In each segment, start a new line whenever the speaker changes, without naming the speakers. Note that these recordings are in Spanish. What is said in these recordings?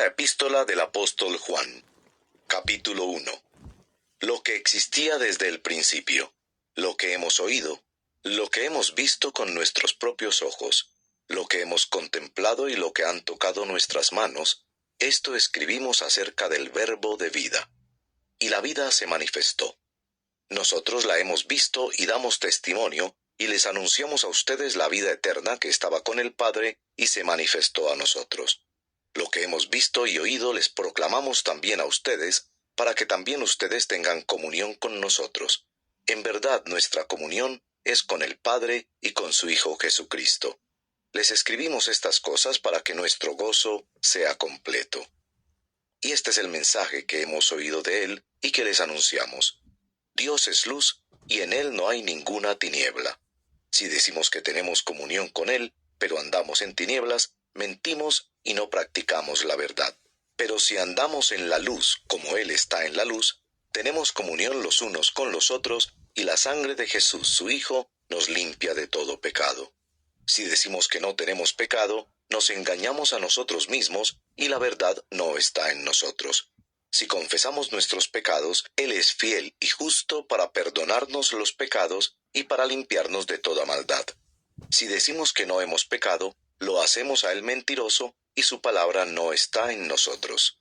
Primera epístola del apóstol Juan, capítulo 1. Lo que existía desde el principio, lo que hemos oído, lo que hemos visto con nuestros propios ojos, lo que hemos contemplado y lo que han tocado nuestras manos, esto escribimos acerca del Verbo de vida. Y la vida se manifestó. Nosotros la hemos visto y damos testimonio, y les anunciamos a ustedes la vida eterna que estaba con el Padre y se manifestó a nosotros. Lo que hemos visto y oído les proclamamos también a ustedes, para que también ustedes tengan comunión con nosotros. En verdad nuestra comunión es con el Padre y con su Hijo Jesucristo. Les escribimos estas cosas para que nuestro gozo sea completo. Y este es el mensaje que hemos oído de Él y que les anunciamos. Dios es luz y en Él no hay ninguna tiniebla. Si decimos que tenemos comunión con Él, pero andamos en tinieblas, mentimos y no practicamos la verdad. Pero si andamos en la luz como Él está en la luz, tenemos comunión los unos con los otros, y la sangre de Jesús, su Hijo, nos limpia de todo pecado. Si decimos que no tenemos pecado, nos engañamos a nosotros mismos, y la verdad no está en nosotros. Si confesamos nuestros pecados, Él es fiel y justo para perdonarnos los pecados y para limpiarnos de toda maldad. Si decimos que no hemos pecado, lo hacemos a Él mentiroso, y su palabra no está en nosotros.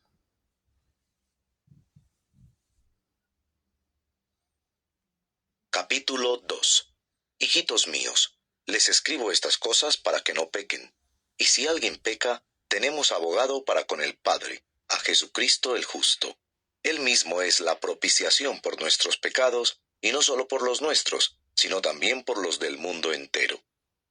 Capítulo 2. Hijitos míos, les escribo estas cosas para que no pequen. Y si alguien peca, tenemos abogado para con el Padre, a Jesucristo el justo. Él mismo es la propiciación por nuestros pecados, y no solo por los nuestros, sino también por los del mundo entero.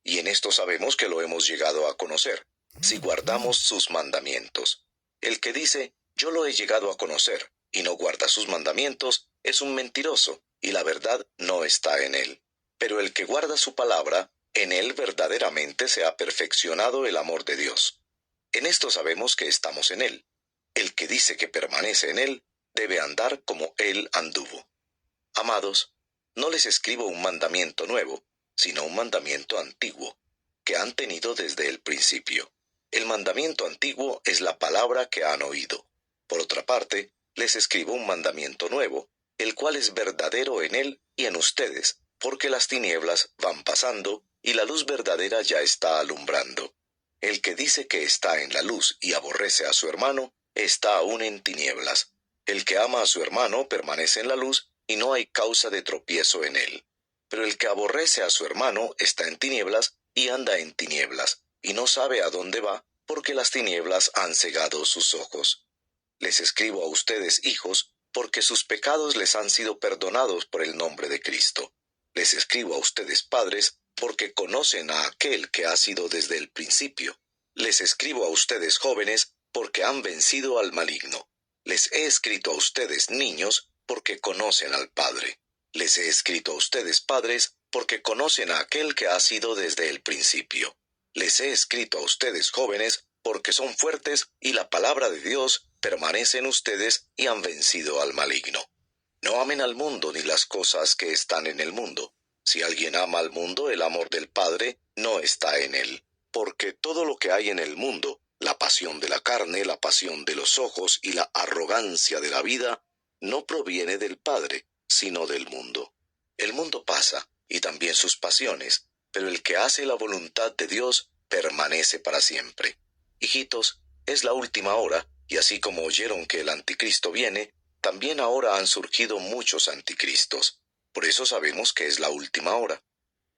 Y en esto sabemos que lo hemos llegado a conocer, si guardamos sus mandamientos. El que dice, yo lo he llegado a conocer, y no guarda sus mandamientos, es un mentiroso, y la verdad no está en él. Pero el que guarda su palabra, en él verdaderamente se ha perfeccionado el amor de Dios. En esto sabemos que estamos en él. El que dice que permanece en él, debe andar como él anduvo. Amados, no les escribo un mandamiento nuevo, sino un mandamiento antiguo, que han tenido desde el principio. El mandamiento antiguo es la palabra que han oído. Por otra parte, les escribo un mandamiento nuevo, el cual es verdadero en él y en ustedes, porque las tinieblas van pasando y la luz verdadera ya está alumbrando. El que dice que está en la luz y aborrece a su hermano, está aún en tinieblas. El que ama a su hermano permanece en la luz y no hay causa de tropiezo en él. Pero el que aborrece a su hermano está en tinieblas y anda en tinieblas, y no sabe a dónde va, porque las tinieblas han cegado sus ojos. Les escribo a ustedes, hijos, porque sus pecados les han sido perdonados por el nombre de Cristo. Les escribo a ustedes, padres, porque conocen a aquel que ha sido desde el principio. Les escribo a ustedes, jóvenes, porque han vencido al maligno. Les he escrito a ustedes, niños, porque conocen al Padre. Les he escrito a ustedes, padres, porque conocen a aquel que ha sido desde el principio. Les he escrito a ustedes, jóvenes, porque son fuertes y la palabra de Dios permanece en ustedes y han vencido al maligno. No amen al mundo ni las cosas que están en el mundo. Si alguien ama al mundo, el amor del Padre no está en él. Porque todo lo que hay en el mundo, la pasión de la carne, la pasión de los ojos y la arrogancia de la vida, no proviene del Padre, sino del mundo. El mundo pasa, y también sus pasiones, pero el que hace la voluntad de Dios permanece para siempre. Hijitos, es la última hora, y así como oyeron que el anticristo viene, también ahora han surgido muchos anticristos. Por eso sabemos que es la última hora.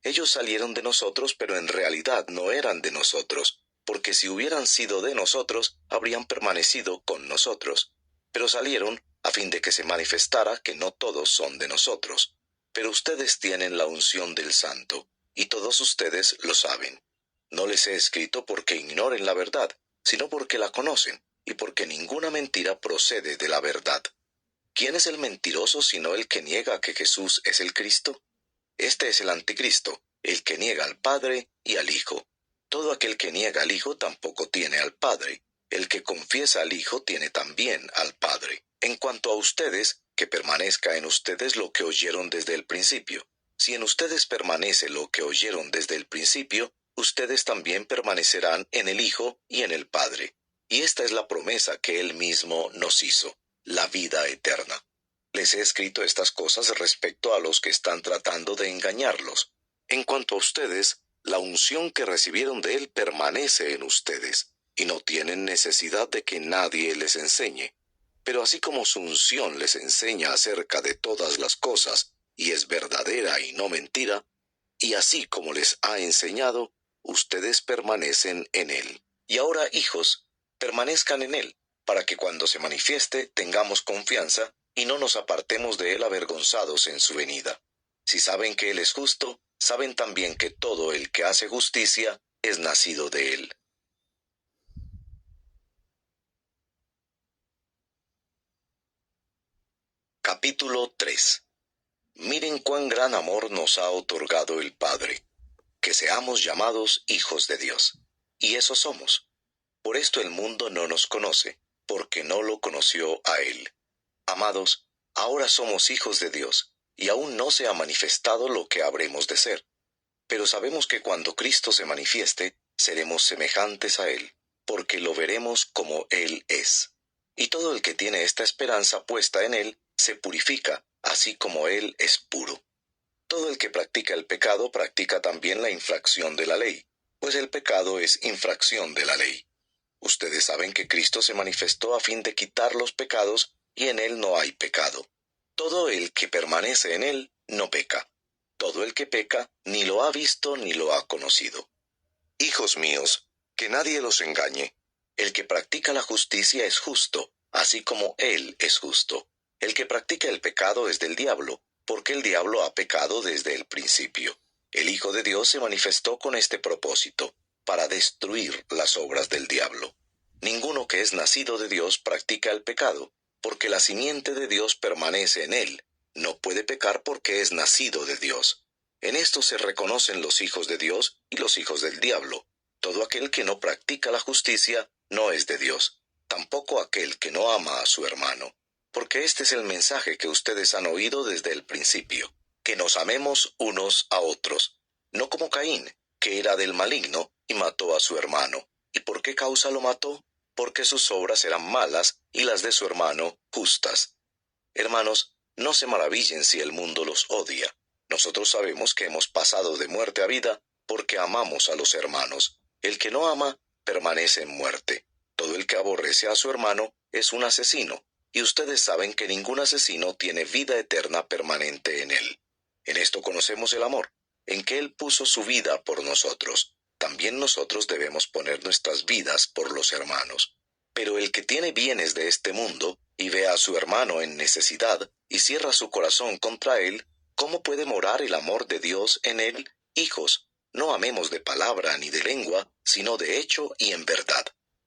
Ellos salieron de nosotros, pero en realidad no eran de nosotros, porque si hubieran sido de nosotros, habrían permanecido con nosotros. Pero salieron a fin de que se manifestara que no todos son de nosotros. Pero ustedes tienen la unción del Santo, y todos ustedes lo saben. No les he escrito porque ignoren la verdad, sino porque la conocen, y porque ninguna mentira procede de la verdad. ¿Quién es el mentiroso sino el que niega que Jesús es el Cristo? Este es el anticristo, el que niega al Padre y al Hijo. Todo aquel que niega al Hijo tampoco tiene al Padre. El que confiesa al Hijo tiene también al Padre. En cuanto a ustedes, que permanezca en ustedes lo que oyeron desde el principio. Si en ustedes permanece lo que oyeron desde el principio, ustedes también permanecerán en el Hijo y en el Padre. y esta es la promesa que Él mismo nos hizo, la vida eterna. Les he escrito estas cosas respecto a los que están tratando de engañarlos. En cuanto a ustedes, la unción que recibieron de Él permanece en ustedes, y no tienen necesidad de que nadie les enseñe. Pero así como su unción les enseña acerca de todas las cosas, y es verdadera y no mentira, y así como les ha enseñado, ustedes permanecen en Él. Y ahora, hijos, permanezcan en Él, para que cuando se manifieste tengamos confianza y no nos apartemos de Él avergonzados en su venida. Si saben que Él es justo, saben también que todo el que hace justicia es nacido de Él. Capítulo 3. Miren cuán gran amor nos ha otorgado el Padre, que seamos llamados hijos de Dios. Y eso somos. Por esto el mundo no nos conoce, porque no lo conoció a Él. Amados, ahora somos hijos de Dios, y aún no se ha manifestado lo que habremos de ser. Pero sabemos que cuando Cristo se manifieste, seremos semejantes a Él, porque lo veremos como Él es. Y todo el que tiene esta esperanza puesta en Él, se purifica, así como Él es puro. Todo el que practica el pecado practica también la infracción de la ley, pues el pecado es infracción de la ley. Ustedes saben que Cristo se manifestó a fin de quitar los pecados, y en Él no hay pecado. Todo el que permanece en Él no peca. Todo el que peca ni lo ha visto ni lo ha conocido. Hijos míos, que nadie los engañe. El que practica la justicia es justo, así como Él es justo. El que practica el pecado es del diablo, porque el diablo ha pecado desde el principio. El Hijo de Dios se manifestó con este propósito, para destruir las obras del diablo. Ninguno que es nacido de Dios practica el pecado, porque la simiente de Dios permanece en él. No puede pecar porque es nacido de Dios. En esto se reconocen los hijos de Dios y los hijos del diablo. Todo aquel que no practica la justicia no es de Dios, tampoco aquel que no ama a su hermano. Porque este es el mensaje que ustedes han oído desde el principio, que nos amemos unos a otros, no como Caín, que era del maligno y mató a su hermano. ¿Y por qué causa lo mató? Porque sus obras eran malas y las de su hermano justas. Hermanos, no se maravillen si el mundo los odia. Nosotros sabemos que hemos pasado de muerte a vida porque amamos a los hermanos. El que no ama permanece en muerte. Todo el que aborrece a su hermano es un asesino, y ustedes saben que ningún asesino tiene vida eterna permanente en él. En esto conocemos el amor, en que Él puso su vida por nosotros. También nosotros debemos poner nuestras vidas por los hermanos. Pero el que tiene bienes de este mundo y ve a su hermano en necesidad y cierra su corazón contra él, ¿cómo puede morar el amor de Dios en él? Hijos, no amemos de palabra ni de lengua, sino de hecho y en verdad.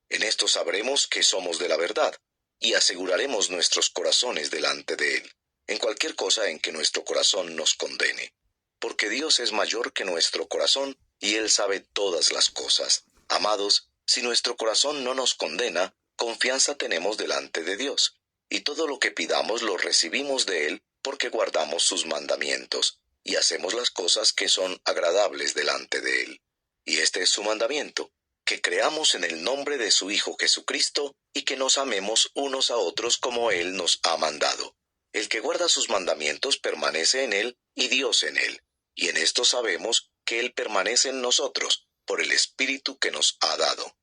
En esto sabremos que somos de la verdad, y aseguraremos nuestros corazones delante de Él, en cualquier cosa en que nuestro corazón nos condene. Porque Dios es mayor que nuestro corazón, y Él sabe todas las cosas. Amados, si nuestro corazón no nos condena, confianza tenemos delante de Dios, y todo lo que pidamos lo recibimos de Él, porque guardamos sus mandamientos, y hacemos las cosas que son agradables delante de Él. Y este es su mandamiento, que creamos en el nombre de su Hijo Jesucristo, y que nos amemos unos a otros como Él nos ha mandado. El que guarda sus mandamientos permanece en Él, y Dios en Él. Y en esto sabemos que Él permanece en nosotros, por el Espíritu que nos ha dado.